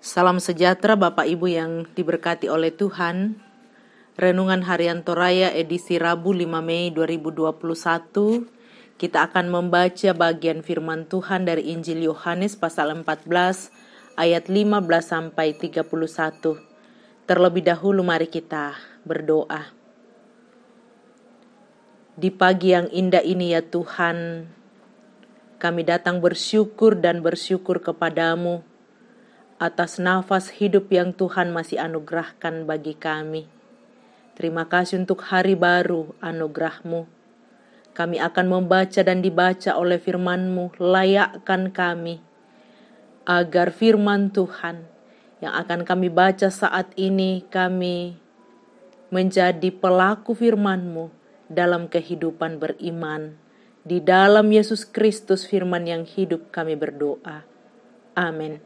Salam sejahtera Bapak Ibu yang diberkati oleh Tuhan. Renungan Harian Toraya edisi Rabu 5 Mei 2021. Kita akan membaca bagian firman Tuhan dari Injil Yohanes pasal 14 ayat 15 sampai 31. Terlebih dahulu mari kita berdoa. Di pagi yang indah ini ya Tuhan, kami datang bersyukur kepadamu atas nafas hidup yang Tuhan masih anugerahkan bagi kami. Terima kasih untuk hari baru anugerah-Mu. Kami akan membaca dan dibaca oleh firman-Mu. Layakkan kami agar firman Tuhan yang akan kami baca saat ini, kami menjadi pelaku firman-Mu dalam kehidupan beriman. Di dalam Yesus Kristus firman yang hidup kami berdoa. Amin.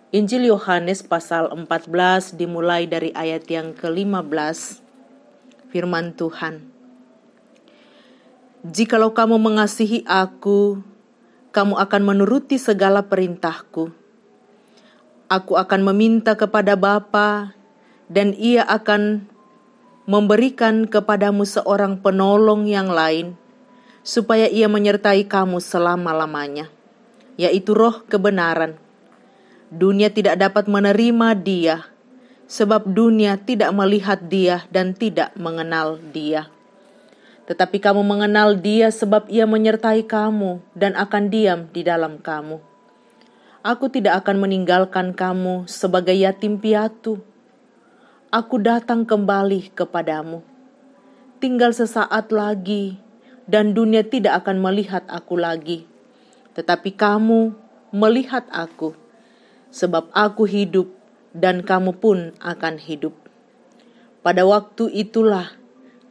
Injil Yohanes pasal 14 dimulai dari ayat yang ke-15. Firman Tuhan. Jikalau kamu mengasihi aku, kamu akan menuruti segala perintahku. Aku akan meminta kepada Bapa, dan Ia akan memberikan kepadamu seorang penolong yang lain, supaya Ia menyertai kamu selama-lamanya, yaitu Roh kebenaran. Dunia tidak dapat menerima Dia, sebab dunia tidak melihat Dia dan tidak mengenal Dia. Tetapi kamu mengenal Dia sebab Ia menyertai kamu dan akan diam di dalam kamu. Aku tidak akan meninggalkan kamu sebagai yatim piatu. Aku datang kembali kepadamu. Tinggal sesaat lagi dan dunia tidak akan melihat aku lagi. Tetapi kamu melihat aku. Sebab aku hidup dan kamu pun akan hidup. Pada waktu itulah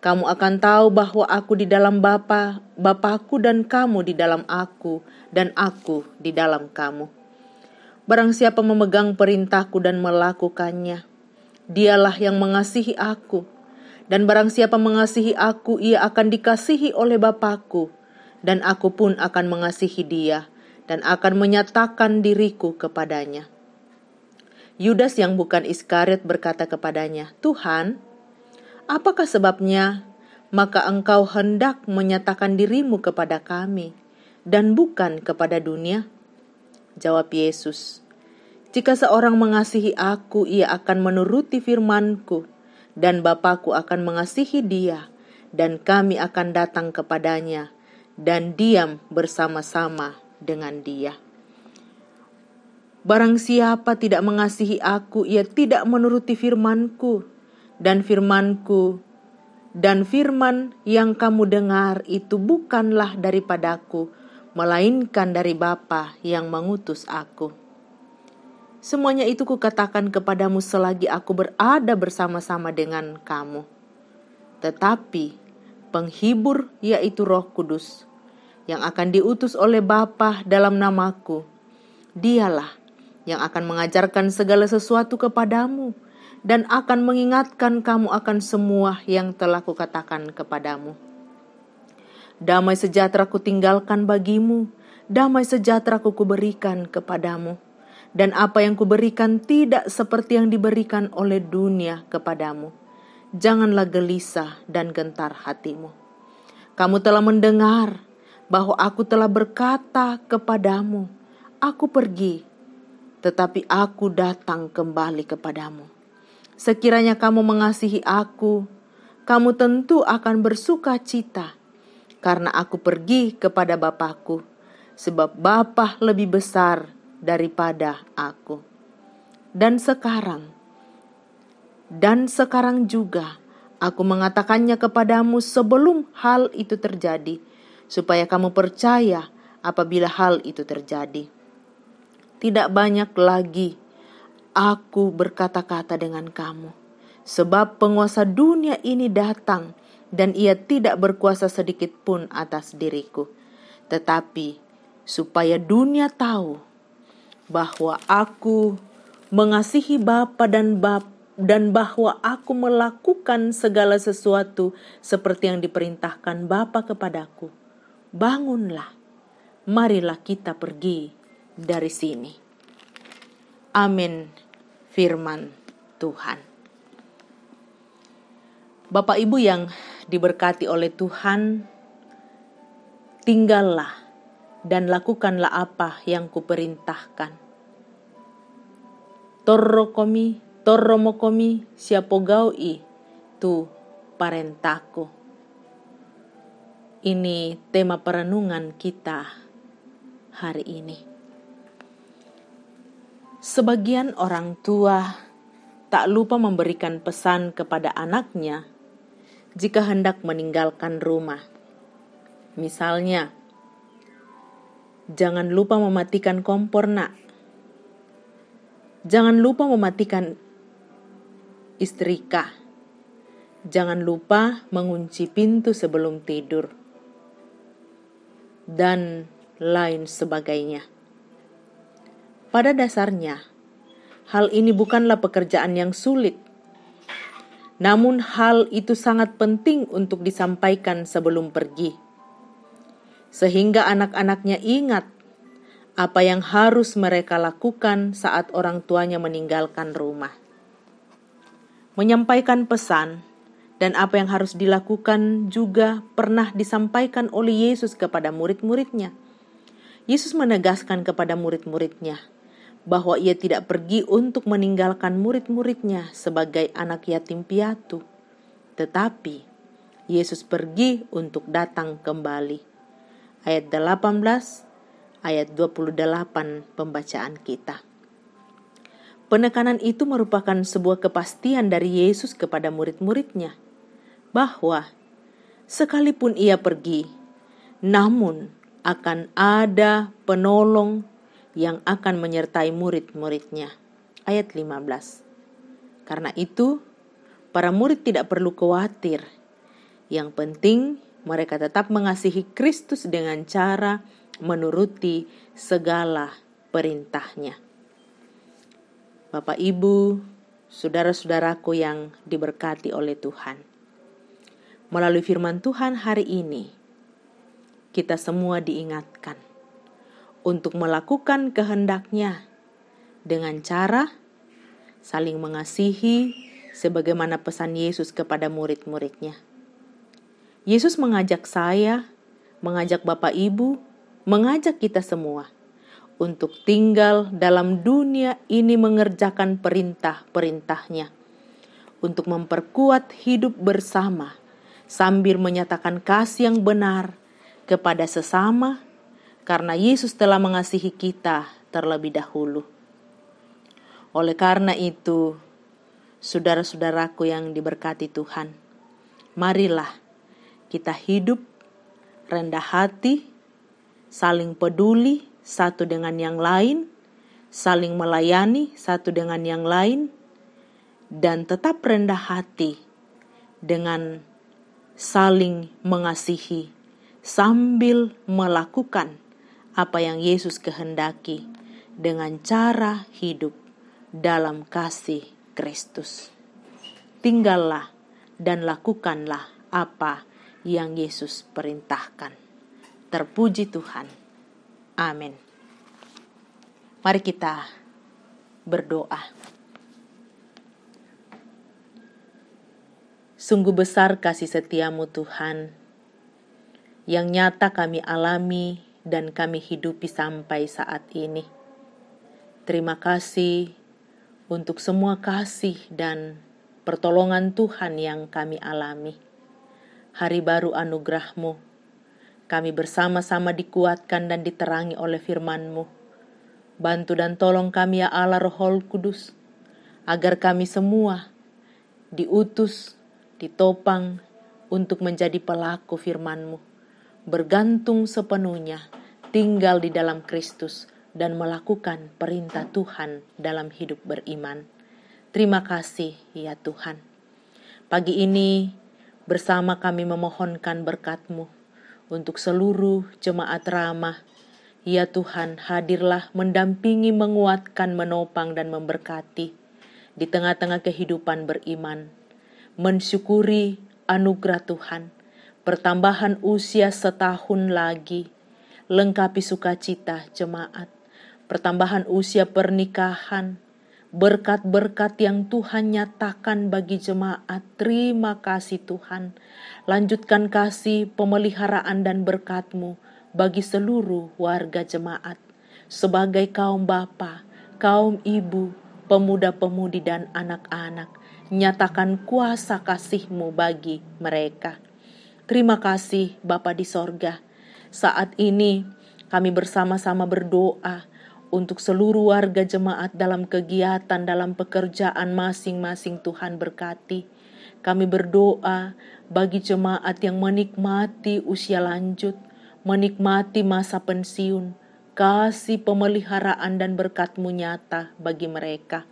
kamu akan tahu bahwa aku di dalam Bapa, Bapa-Ku dan kamu di dalam aku, dan aku di dalam kamu. Barang siapa memegang perintahku dan melakukannya, dialah yang mengasihi aku. Dan barang siapa mengasihi aku, ia akan dikasihi oleh Bapa-Ku, dan aku pun akan mengasihi dia, dan akan menyatakan diriku kepadanya. Yudas yang bukan Iskariot berkata kepadanya, Tuhan, apakah sebabnya maka engkau hendak menyatakan dirimu kepada kami dan bukan kepada dunia? Jawab Yesus, jika seorang mengasihi aku, ia akan menuruti firman-Ku, dan Bapa-Ku akan mengasihi dia, dan kami akan datang kepadanya dan diam bersama-sama dengan dia. Barang siapa tidak mengasihi aku, ia tidak menuruti firman-Ku, dan firman-Ku dan firman yang kamu dengar itu bukanlah daripadaku, melainkan dari Bapa yang mengutus aku. Semuanya itu kukatakan kepadamu selagi aku berada bersama-sama dengan kamu. Tetapi penghibur, yaitu Roh Kudus, yang akan diutus oleh Bapa dalam namaku, dialah yang akan mengajarkan segala sesuatu kepadamu dan akan mengingatkan kamu akan semua yang telah kukatakan kepadamu. Damai sejahtera kutinggalkan bagimu, damai sejahtera kuberikan kepadamu. Dan apa yang kuberikan tidak seperti yang diberikan oleh dunia kepadamu. Janganlah gelisah dan gentar hatimu. Kamu telah mendengar bahwa aku telah berkata kepadamu, aku pergi, tetapi aku datang kembali kepadamu. Sekiranya kamu mengasihi aku, kamu tentu akan bersuka cita, karena aku pergi kepada Bapa-Ku, sebab Bapa lebih besar daripada aku. Dan sekarang juga aku mengatakannya kepadamu sebelum hal itu terjadi, supaya kamu percaya apabila hal itu terjadi. Tidak banyak lagi aku berkata-kata dengan kamu, sebab penguasa dunia ini datang dan ia tidak berkuasa sedikit pun atas diriku. Tetapi supaya dunia tahu bahwa aku mengasihi Bapa dan bahwa aku melakukan segala sesuatu seperti yang diperintahkan Bapa kepadaku. Bangunlah, marilah kita pergi dari sini. Amin. Firman Tuhan. Bapak Ibu yang diberkati oleh Tuhan, tinggallah dan lakukanlah apa yang kuperintahkan. Torromokomi siapogaui tu parentaku. Ini tema perenungan kita hari ini. Sebagian orang tua tak lupa memberikan pesan kepada anaknya jika hendak meninggalkan rumah. Misalnya, jangan lupa mematikan kompor, nak. Jangan lupa mematikan istrika. Jangan lupa mengunci pintu sebelum tidur. Dan lain sebagainya. Pada dasarnya, hal ini bukanlah pekerjaan yang sulit. Namun hal itu sangat penting untuk disampaikan sebelum pergi. Sehingga anak-anaknya ingat apa yang harus mereka lakukan saat orang tuanya meninggalkan rumah. Menyampaikan pesan dan apa yang harus dilakukan juga pernah disampaikan oleh Yesus kepada murid-muridnya. Yesus menegaskan kepada murid-muridnya bahwa ia tidak pergi untuk meninggalkan murid-muridnya sebagai anak yatim piatu. Tetapi Yesus pergi untuk datang kembali. Ayat 18, ayat 28 pembacaan kita. Penekanan itu merupakan sebuah kepastian dari Yesus kepada murid-muridnya, bahwa sekalipun ia pergi, namun akan ada penolong yang akan menyertai murid-muridnya. Ayat 15. Karena itu, para murid tidak perlu khawatir. Yang penting, mereka tetap mengasihi Kristus dengan cara menuruti segala perintahnya. Bapak, Ibu, saudara-saudaraku yang diberkati oleh Tuhan. Melalui firman Tuhan hari ini, kita semua diingatkan untuk melakukan kehendak-Nya dengan cara saling mengasihi sebagaimana pesan Yesus kepada murid-muridnya. Yesus mengajak saya, mengajak Bapak Ibu, mengajak kita semua untuk tinggal dalam dunia ini mengerjakan perintah-perintah-Nya, untuk memperkuat hidup bersama sambil menyatakan kasih yang benar kepada sesama, karena Yesus telah mengasihi kita terlebih dahulu. Oleh karena itu, saudara-saudaraku yang diberkati Tuhan, marilah kita hidup rendah hati, saling peduli satu dengan yang lain, saling melayani satu dengan yang lain, dan tetap rendah hati dengan saling mengasihi sambil melakukan apa yang Yesus kehendaki dengan cara hidup dalam kasih Kristus. Tinggallah dan lakukanlah apa yang Yesus perintahkan. Terpuji Tuhan. Amin. Mari kita berdoa. Sungguh besar kasih setiamu Tuhan, yang nyata kami alami dan kami hidupi sampai saat ini. Terima kasih untuk semua kasih dan pertolongan Tuhan yang kami alami. Hari baru anugerah-Mu, kami bersama-sama dikuatkan dan diterangi oleh firman-Mu. Bantu dan tolong kami ya Allah Roh Kudus, agar kami semua diutus, ditopang untuk menjadi pelaku firman-Mu, bergantung sepenuhnya, tinggal di dalam Kristus, dan melakukan perintah Tuhan dalam hidup beriman. Terima kasih ya Tuhan. Pagi ini bersama kami memohonkan berkat-Mu untuk seluruh jemaat Ramah. Ya Tuhan, hadirlah mendampingi, menguatkan, menopang, dan memberkati di tengah-tengah kehidupan beriman. Mensyukuri anugerah Tuhan, pertambahan usia setahun lagi, lengkapi sukacita jemaat, pertambahan usia pernikahan, berkat-berkat yang Tuhan nyatakan bagi jemaat. Terima kasih Tuhan. Lanjutkan kasih, pemeliharaan dan berkat-Mu bagi seluruh warga jemaat. Sebagai kaum bapa, kaum ibu, pemuda-pemudi dan anak-anak, nyatakan kuasa kasih-Mu bagi mereka. Terima kasih Bapa di sorga. Saat ini kami bersama-sama berdoa untuk seluruh warga jemaat dalam kegiatan, dalam pekerjaan masing-masing. Tuhan berkati. Kami berdoa bagi jemaat yang menikmati usia lanjut, menikmati masa pensiun. Kasih pemeliharaan dan berkat-Mu nyata bagi mereka.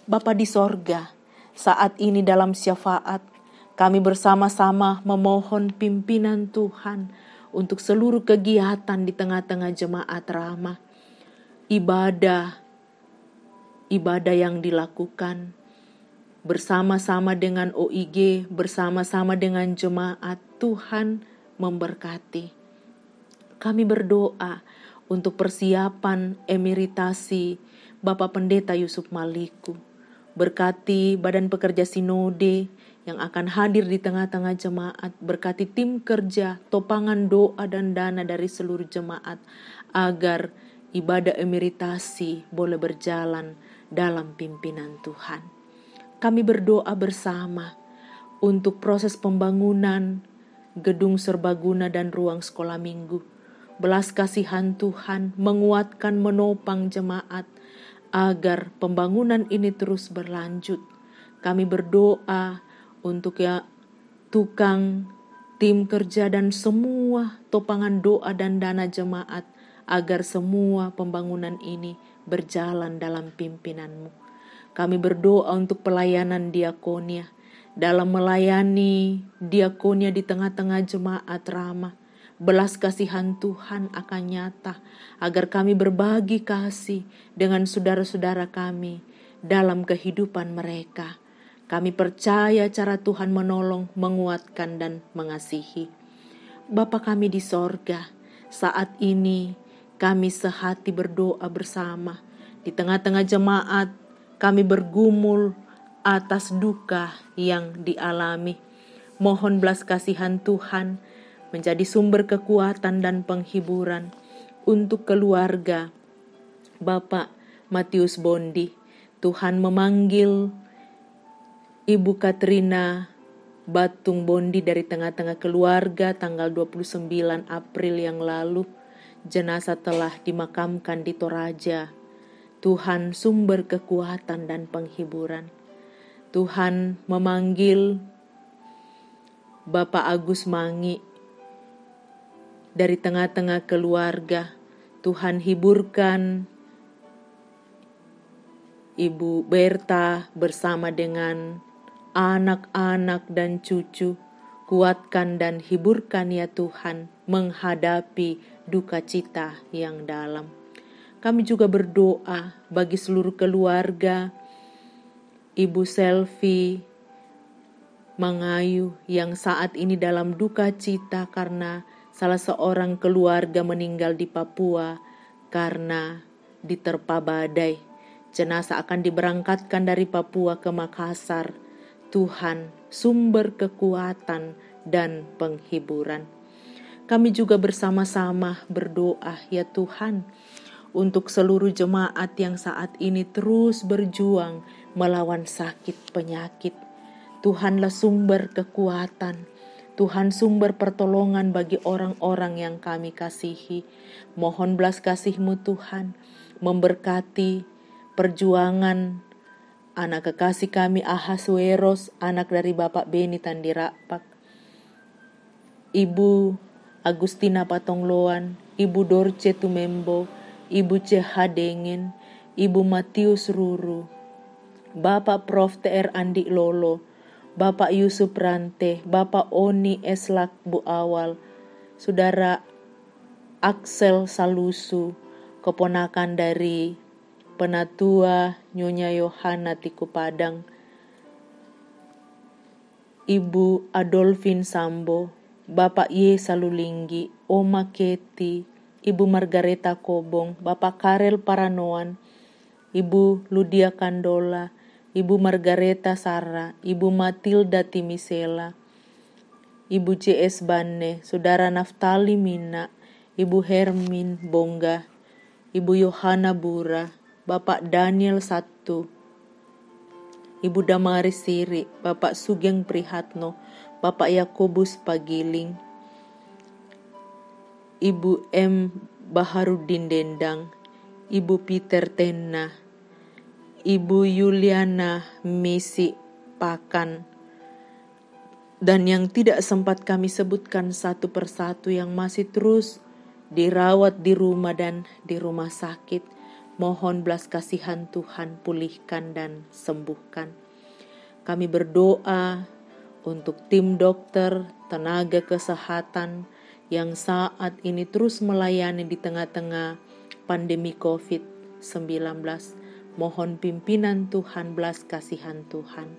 Bapa di sorga, saat ini dalam syafaat, kami bersama-sama memohon pimpinan Tuhan untuk seluruh kegiatan di tengah-tengah jemaat Rahmah. Ibadah yang dilakukan bersama-sama dengan OIG, bersama-sama dengan jemaat, Tuhan memberkati. Kami berdoa untuk persiapan emeritasi Bapak Pendeta Yusuf Maliku. Berkati Badan Pekerja Sinode yang akan hadir di tengah-tengah jemaat. Berkati tim kerja, topangan doa dan dana dari seluruh jemaat agar ibadah emeritasi boleh berjalan dalam pimpinan Tuhan. Kami berdoa bersama untuk proses pembangunan gedung serbaguna dan ruang sekolah minggu. Belas kasihan Tuhan menguatkan, menopang jemaat agar pembangunan ini terus berlanjut. Kami berdoa untuk tukang, tim kerja dan semua topangan doa dan dana jemaat agar semua pembangunan ini berjalan dalam pimpinan-Mu. Kami berdoa untuk pelayanan diakonia. Dalam melayani diakonia di tengah-tengah jemaat Rahmah, belas kasihan Tuhan akan nyata agar kami berbagi kasih dengan saudara-saudara kami dalam kehidupan mereka. Kami percaya cara Tuhan menolong, menguatkan dan mengasihi. Bapa kami di sorga, saat ini kami sehati berdoa bersama. Di tengah-tengah jemaat kami bergumul atas duka yang dialami. Mohon belas kasihan Tuhan menjadi sumber kekuatan dan penghiburan untuk keluarga Bapak Matius Bondi. Tuhan memanggil Ibu Katrina Batung Bondi dari tengah-tengah keluarga tanggal 29 April yang lalu. Jenazah telah dimakamkan di Toraja. Tuhan sumber kekuatan dan penghiburan. Tuhan memanggil Bapak Agus Mangi dari tengah-tengah keluarga. Tuhan hiburkan Ibu Berta bersama dengan anak-anak dan cucu. Kuatkan dan hiburkan ya Tuhan menghadapi duka cita yang dalam. Kami juga berdoa bagi seluruh keluarga Ibu Selvi Mangayu yang saat ini dalam duka cita karena salah seorang keluarga meninggal di Papua karena diterpa badai. Jenazah akan diberangkatkan dari Papua ke Makassar. Tuhan, sumber kekuatan dan penghiburan. Kami juga bersama-sama berdoa ya Tuhan untuk seluruh jemaat yang saat ini terus berjuang melawan sakit penyakit. Tuhanlah sumber kekuatan. Tuhan sumber pertolongan bagi orang-orang yang kami kasihi. Mohon belas kasih-Mu Tuhan memberkati perjuangan anak kekasih kami Ahasueros, anak dari Bapak Beni Tandirapak, Ibu Agustina Patongloan, Ibu Dorce Tumembo, Ibu CH Dengen, Ibu Matius Ruru, Bapak Prof. TR Andi Lolo, Bapak Yusuf Rante, Bapak Oni Eslak Bu Awal, Saudara Axel Salusu, keponakan dari Penatua Nyonya Yohana Tiku Padang, Ibu Adolfin Sambo, Bapak Ye Salulinggi, Oma Keti, Ibu Margareta Kobong, Bapak Karel Paranoan, Ibu Ludia Kandola, Ibu Margareta Sara, Ibu Matilda Timisela, Ibu C.S. Banne, Saudara Naftali Mina, Ibu Hermin Bongga, Ibu Yohana Bura, Bapak Daniel Sattu, Ibu Damaris Siri, Bapak Sugeng Prihatno, Bapak Yakobus Pagiling, Ibu M. Baharudin Dendang, Ibu Peter Tenna, Ibu Yuliana Misi Pakan, dan yang tidak sempat kami sebutkan satu persatu yang masih terus dirawat di rumah dan di rumah sakit. Mohon belas kasihan Tuhan pulihkan dan sembuhkan. Kami berdoa untuk tim dokter, tenaga kesehatan yang saat ini terus melayani di tengah-tengah pandemi COVID-19. Mohon pimpinan Tuhan, belas kasihan Tuhan.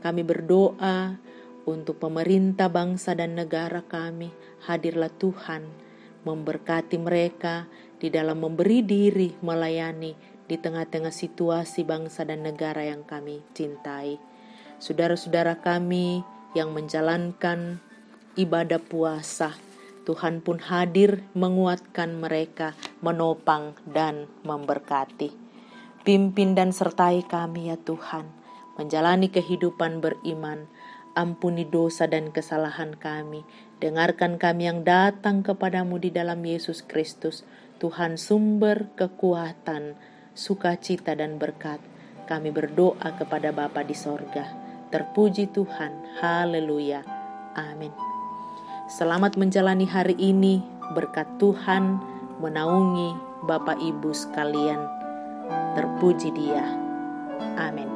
Kami berdoa untuk pemerintah bangsa dan negara kami. Hadirlah Tuhan, memberkati mereka di dalam memberi diri melayani di tengah-tengah situasi bangsa dan negara yang kami cintai. Saudara-saudara kami yang menjalankan ibadah puasa, Tuhan pun hadir menguatkan mereka, menopang dan memberkati. Pimpin dan sertai kami ya Tuhan, menjalani kehidupan beriman. Ampuni dosa dan kesalahan kami. Dengarkan kami yang datang kepadamu di dalam Yesus Kristus. Tuhan sumber kekuatan, sukacita dan berkat. Kami berdoa kepada Bapa di sorga. Terpuji Tuhan. Haleluya. Amin. Selamat menjalani hari ini, berkat Tuhan menaungi Bapak Ibu sekalian. Terpuji Dia. Amin.